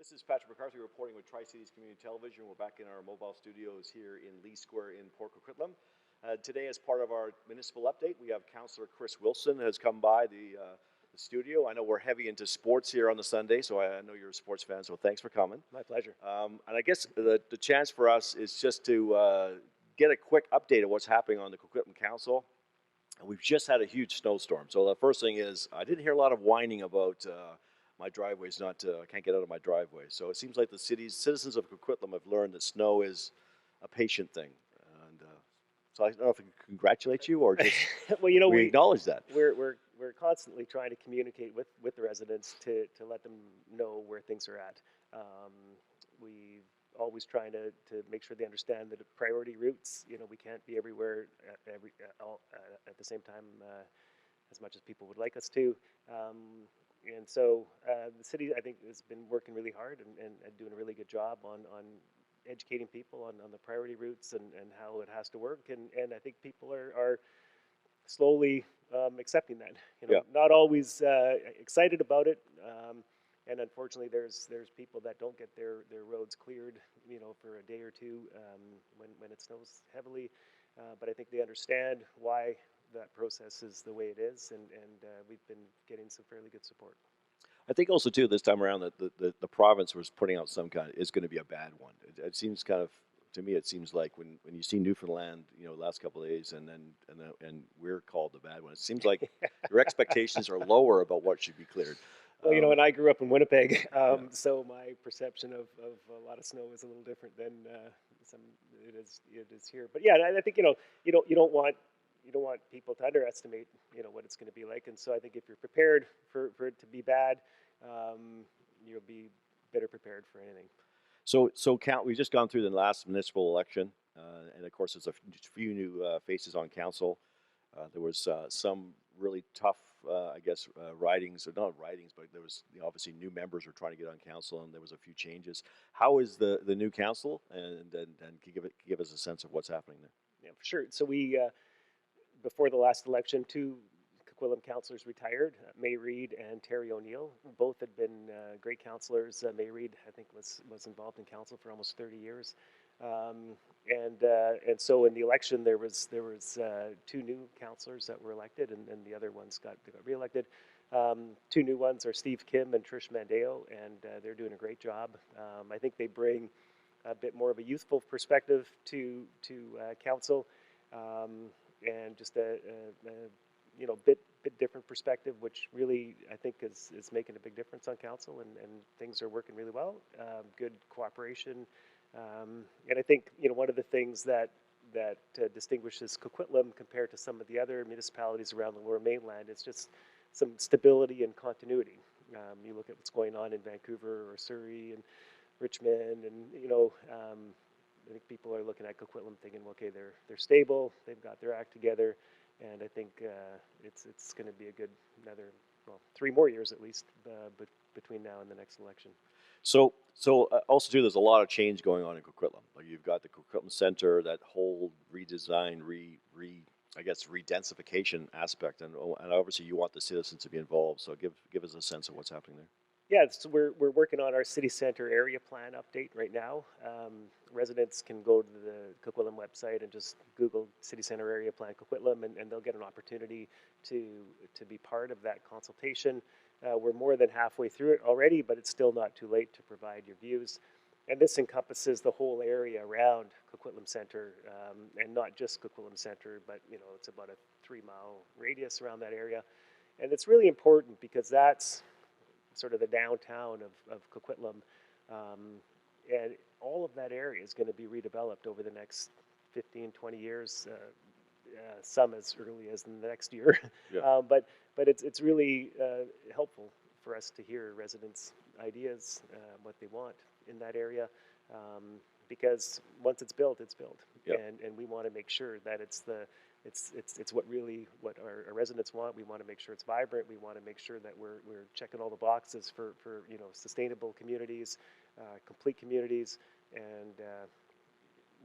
This is Patrick McCarthy reporting with Tri-Cities Community Television. We're back in our mobile studios here in Lee Square in Port Coquitlam. Today, as part of our municipal update, we have Councilor Chris Wilson has come by the studio. I know we're heavy into sports here on the Sunday, so I know you're a sports fan, so thanks for coming. My pleasure. And I guess the chance for us is just to get a quick update of what's happening on the Coquitlam Council. We've just had a huge snowstorm. So the first thing is, I didn't hear a lot of whining about my driveway's I can't get out of my driveway. So it seems like the citizens of Coquitlam have learned that snow is a patient thing. And so I don't know if I can congratulate you or just well, you know, we acknowledge that. We're constantly trying to communicate with the residents to let them know where things are at. We always trying to make sure they understand that priority routes, you know, we can't be everywhere at the same time as much as people would like us to. And so the city, I think, has been working really hard and doing a really good job on educating people on the priority routes and how it has to work. And I think people are slowly accepting that. You know, not always excited about it. And unfortunately, there's people that don't get their roads cleared, you know, for a day or two when it snows heavily. But I think they understand why that process is the way it is, and we've been getting some fairly good support. I think also too this time around that the province was putting out some kind of, is going to be a bad one. It seems kind of, to me, it seems like when you see Newfoundland, you know, last couple of days, and we're called the bad one. It seems like your expectations are lower about what should be cleared. Well, you know, and I grew up in Winnipeg, so my perception of a lot of snow is a little different than it is here. But yeah, I think, you know, you don't want people to underestimate, you know, what it's going to be like. And so I think if you're prepared for it to be bad, you'll be better prepared for anything. So we've just gone through the last municipal election, and of course there's a few new faces on council. There was some really tough, I guess, ridings, or not ridings, but there was, you know, obviously new members were trying to get on council, and there was a few changes. How is the new council, and give us a sense of what's happening there? Yeah, for sure. So we, before the last election, two Coquitlam councilors retired, May Reid and Terry O'Neill. Both had been great councilors. May Reid, I think, was involved in council for almost 30 years. And so in the election, there was two new councilors that were elected, and the other ones got reelected. Two new ones are Steve Kim and Trish Mandewo, and they're doing a great job. I think they bring a bit more of a youthful perspective to council, and just a you know, bit different perspective, which really I think is making a big difference on council, and things are working really well. Good cooperation. And I think, you know, one of the things that distinguishes Coquitlam compared to some of the other municipalities around the Lower Mainland is just some stability and continuity. You look at what's going on in Vancouver or Surrey and Richmond, and you know, I think people are looking at Coquitlam thinking, okay, they're stable, they've got their act together, and I think it's going to be a good another 3 more years at least between now and the next election. So also too, there's a lot of change going on in Coquitlam. Like you've got the Coquitlam Center, that whole redesign, I guess re-densification aspect, and obviously you want the citizens to be involved. So give us a sense of what's happening there. Yeah, so we're working on our city center area plan update right now. Residents can go to the Coquitlam website and just Google city center area plan Coquitlam, and they'll get an opportunity to be part of that consultation. We're more than halfway through it already, but it's still not too late to provide your views. And this encompasses the whole area around Coquitlam Center, and not just Coquitlam Center, but you know, it's about a 3-mile radius around that area. And it's really important because that's sort of the downtown of Coquitlam, and all of that area is going to be redeveloped over the next 15-20 years, some as early as the next year. Yeah. But it's really helpful for us to hear residents' ideas, what they want in that area, because once it's built, it's built. Yep. And we want to make sure that it's what our residents want. We want to make sure it's vibrant. We want to make sure that we're checking all the boxes for you know, sustainable communities, complete communities, and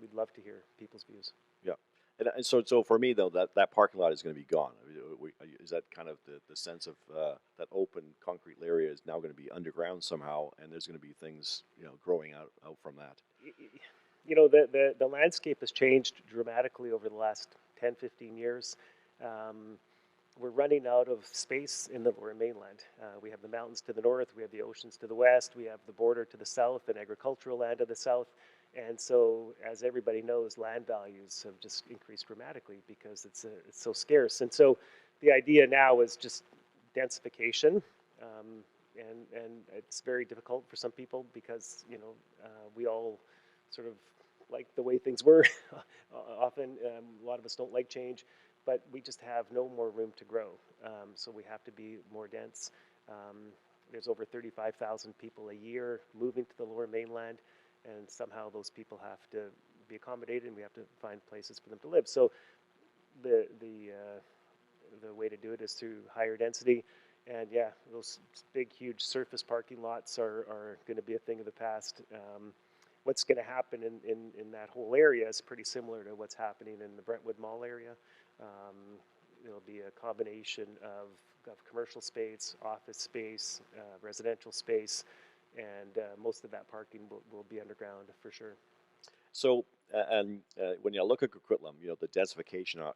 we'd love to hear people's views. Yeah. And so for me though, that parking lot is going to be gone. I mean, is that kind of the sense of that open concrete area is now going to be underground somehow, and there's going to be things growing out from that. The landscape has changed dramatically over the last 10, 15 years. We're running out of space in the Lower Mainland. We have the mountains to the north, we have the oceans to the west, we have the border to the south and agricultural land to the south. And so, as everybody knows, land values have just increased dramatically because it's so scarce. And so, the idea now is just densification, and it's very difficult for some people because we all sort of like the way things were. Often, a lot of us don't like change, but we just have no more room to grow. So we have to be more dense. There's over 35,000 people a year moving to the Lower Mainland, and somehow those people have to be accommodated, and we have to find places for them to live. So the way to do it is through higher density, and yeah, those big, huge surface parking lots are going to be a thing of the past. What's going to happen in that whole area is pretty similar to what's happening in the Brentwood Mall area. There'll be a combination of commercial space, office space, residential space, and most of that parking will be underground for sure. So, when you look at Coquitlam, the densification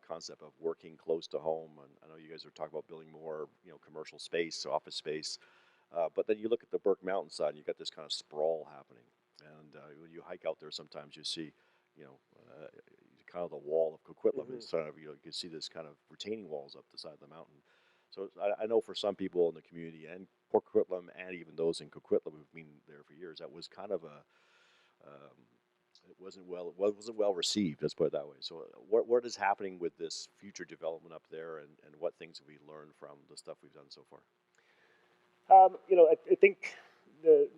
concept of working close to home, and I know you guys are talking about building more, commercial space, office space, but then you look at the Burke Mountain side, and you got this kind of sprawl happening. And when you hike out there, sometimes you see, kind of the wall of Coquitlam. Mm-hmm. It's sort of, you can see this kind of retaining walls up the side of the mountain. So I know for some people in the community and Port Coquitlam and even those in Coquitlam who've been there for years, that was kind of it wasn't well received. Let's put it that way. So what is happening with this future development up there, and what things have we learned from the stuff we've done so far? I think the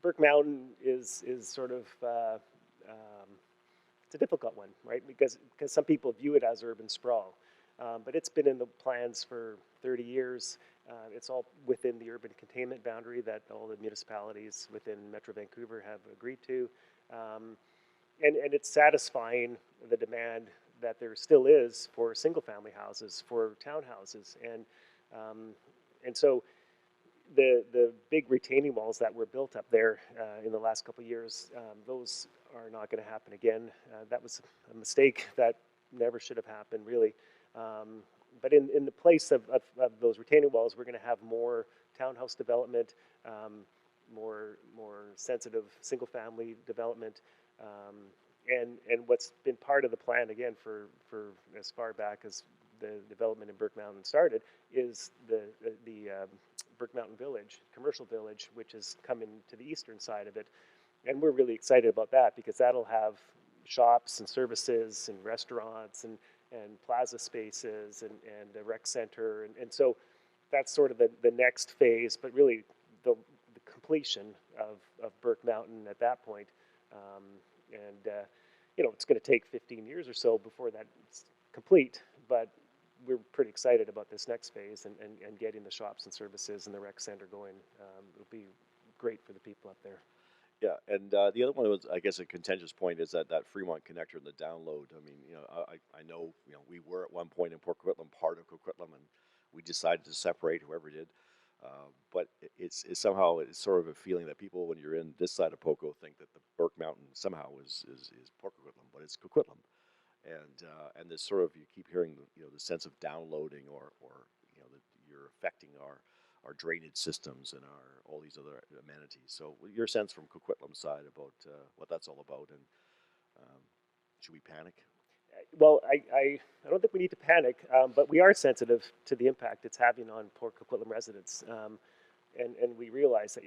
Burke Mountain is sort of it's a difficult one, right? Because some people view it as urban sprawl, but it's been in the plans for 30 years. It's all within the urban containment boundary that all the municipalities within Metro Vancouver have agreed to, and it's satisfying the demand that there still is for single-family houses, for townhouses, and so the big retaining walls that were built up there in the last couple of years, those are not going to happen again. That was a mistake that never should have happened, really. But in the place of those retaining walls, we're going to have more townhouse development, more sensitive single-family development, and what's been part of the plan again for as far back as the development in Burke Mountain started is the Burke Mountain Village, commercial village, which is coming to the eastern side of it. And we're really excited about that because that'll have shops and services and restaurants and plaza spaces and a rec center. And so that's sort of the next phase, but really the completion of Burke Mountain at that point. It's going to take 15 years or so before that's complete, but we're pretty excited about this next phase and getting the shops and services and the rec center going. It'll be great for the people up there. Yeah, and the other one was, I guess, a contentious point is that Fremont connector and the download. I mean, I know, we were at one point in Port Coquitlam part of Coquitlam, and we decided to separate whoever did. But it's somehow it's sort of a feeling that people, when you're in this side of Poco, think that the Burke Mountain somehow is Port Coquitlam, but it's Coquitlam, and this sort of, you keep hearing the sense of downloading or that you're affecting our drainage systems and all these other amenities. So your sense from Coquitlam side about what that's all about, and should we panic? Well, I don't think we need to panic, but we are sensitive to the impact it's having on Port Coquitlam residents. And we realize that,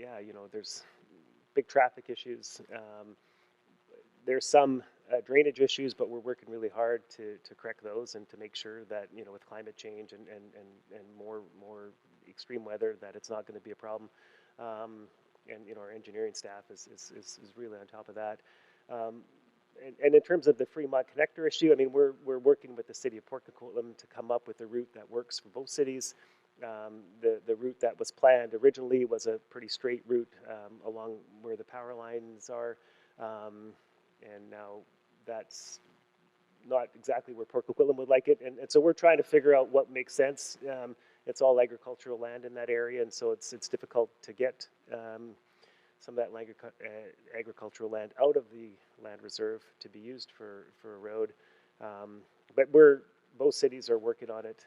there's big traffic issues. There's some drainage issues, but we're working really hard to correct those and to make sure that, with climate change and more extreme weather, that it's not going to be a problem. And our engineering staff is really on top of that. And in terms of the Fremont connector issue, I mean, we're working with the city of Port Coquitlam to come up with a route that works for both cities. The route that was planned originally was a pretty straight route along where the power lines are, and now that's not exactly where Port Coquitlam would like it, and so we're trying to figure out what makes sense. It's all agricultural land in that area, and so it's difficult to get some of that agricultural land out of the land reserve to be used for a road. But both cities are working on it.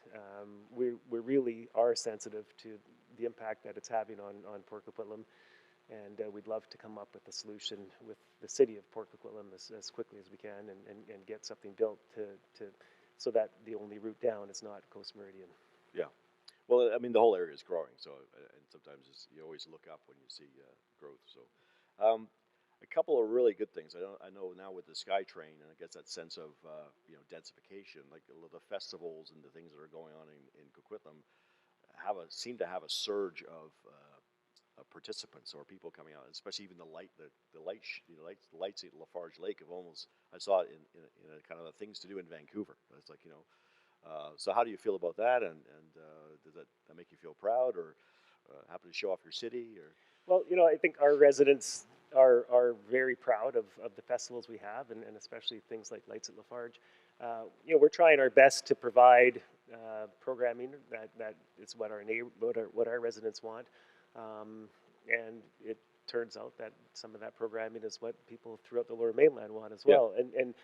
We really are sensitive to the impact that it's having on Port Coquitlam, and we'd love to come up with a solution with the city of Port Coquitlam as quickly as we can, and get something built so that the only route down is not Coast Meridian. Yeah. Well, I mean, the whole area is growing, so and sometimes you always look up when you see growth. So, a couple of really good things. I know now with the Skytrain, and I guess that sense of densification, like the festivals and the things that are going on in Coquitlam, seem to have a surge of participants or people coming out, especially even the lights at Lafarge Lake have almost. I saw it in a kind of the things to do in Vancouver. It's like so how do you feel about that, and does that make you feel proud, or happen to show off your city, or? Well, I think our residents are very proud of the festivals we have, and especially things like Lights at Lafarge. We're trying our best to provide programming that is what our residents want, and it turns out that some of that programming is what people throughout the Lower Mainland want as well, and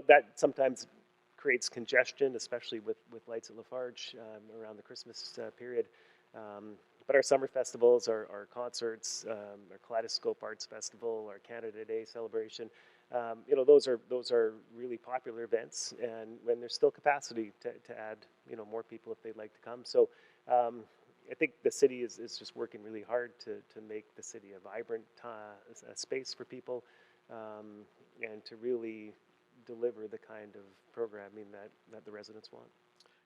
that sometimes creates congestion, especially with Lights at Lafarge around the Christmas period. But our summer festivals, our concerts, our Kaleidoscope Arts Festival, our Canada Day celebration, those are really popular events, and when there's still capacity to add more people if they'd like to come. So I think the city is just working really hard to make the city a vibrant space for people, and to really deliver the kind of programming that the residents want.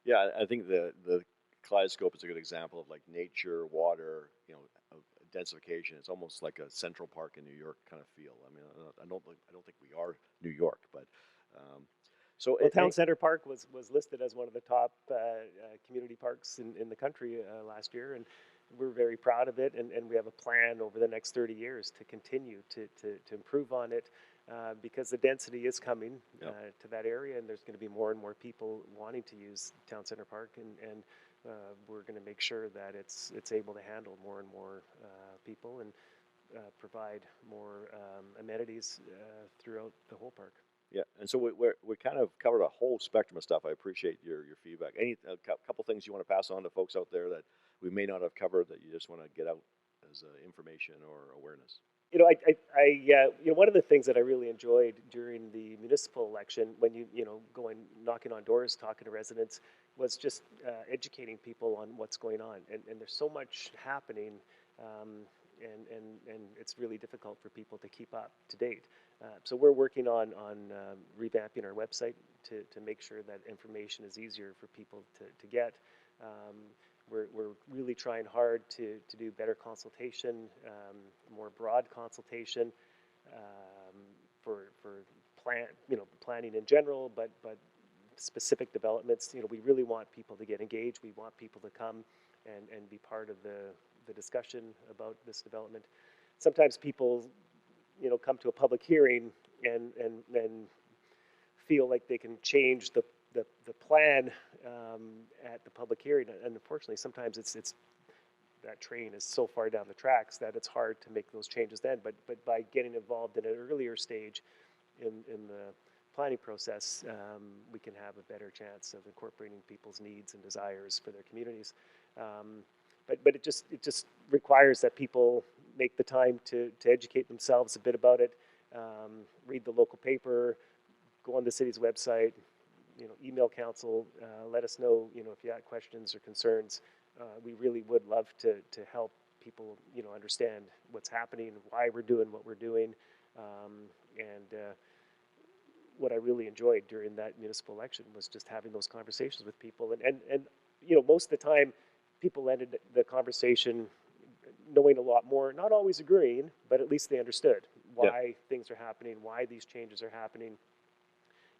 Yeah, I think the Kaleidoscope is a good example of like nature, water, densification. It's almost like a Central Park in New York kind of feel. I mean, I don't think we are New York, but Town Center Park was listed as one of the top community parks in the country last year, and we're very proud of it, and we have a plan over the next 30 years to continue to improve on it, because the density is coming to that area, and there's going to be more and more people wanting to use Town Center Park, and we're going to make sure that it's able to handle more and more people, and provide more amenities throughout the whole park. Yeah, and so we kind of covered a whole spectrum of stuff. I appreciate your feedback. A couple things you want to pass on to folks out there that we may not have covered that you just want to get out as information or awareness? One of the things that I really enjoyed during the municipal election, when going knocking on doors, talking to residents, was just educating people on what's going on. And there's so much happening, and it's really difficult for people to keep up to date. So we're working on revamping our website to make sure that information is easier for people to get. We're really trying hard to do better consultation, more broad consultation for planning in general, but specific developments. We really want people to get engaged. We want people to come and be part of the discussion about this development. Sometimes people come to a public hearing and feel like they can change the plan at the public hearing, and unfortunately sometimes it's that train is so far down the tracks that it's hard to make those changes then, but by getting involved in an earlier stage in the planning process, we can have a better chance of incorporating people's needs and desires for their communities. But it just requires that people make the time to educate themselves a bit about it, read the local paper, go on the city's website, email council, let us know, if you have questions or concerns. We really would love to help people, understand what's happening, why we're doing what we're doing, and what I really enjoyed during that municipal election was just having those conversations with people, and most of the time, people ended the conversation knowing a lot more, not always agreeing, but at least they understood why things are happening, why these changes are happening.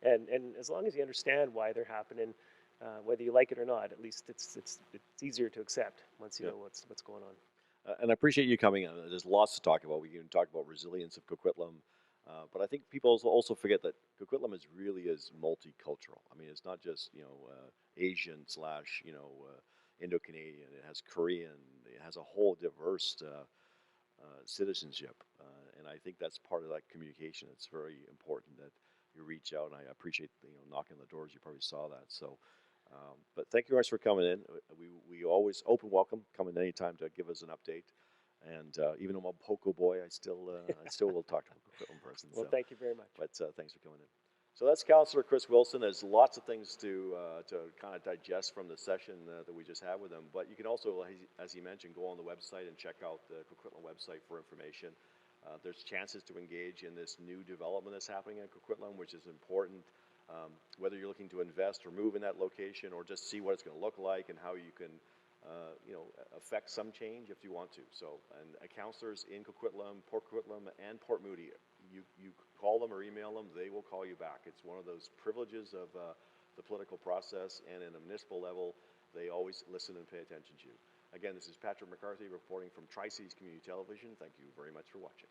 And as long as you understand why they're happening, whether you like it or not, at least it's easier to accept once you know what's going on. And I appreciate you coming on. There's lots to talk about. We can talk about resilience of Coquitlam, But I think people also forget that Coquitlam really is multicultural. I mean, it's not just Asian slash Indo-Canadian. It has Korean. It has a whole diverse citizenship, and I think that's part of that communication. It's very important that you reach out, and I appreciate knocking on the doors. You probably saw that. So, but thank you guys for coming in. We always open welcome. Come in anytime to give us an update. And even though I'm a Poco boy, I still will talk to a Coquitlam person. Well, So. thank you very much. But thanks for coming in. So that's Councilor Chris Wilson. There's lots of things to kind of digest from the session that we just had with him. But you can also, as he mentioned, go on the website and check out the Coquitlam website for information. There's chances to engage in this new development that's happening in Coquitlam, which is important. Whether you're looking to invest or move in that location, or just see what it's going to look like and how you can affect some change if you want to. So, and councilors in Coquitlam, Port Coquitlam, and Port Moody, you call them or email them, they will call you back. It's one of those privileges of the political process, and in a municipal level, they always listen and pay attention to you. Again, this is Patrick McCarthy reporting from Tri-Cities Community Television. Thank you very much for watching.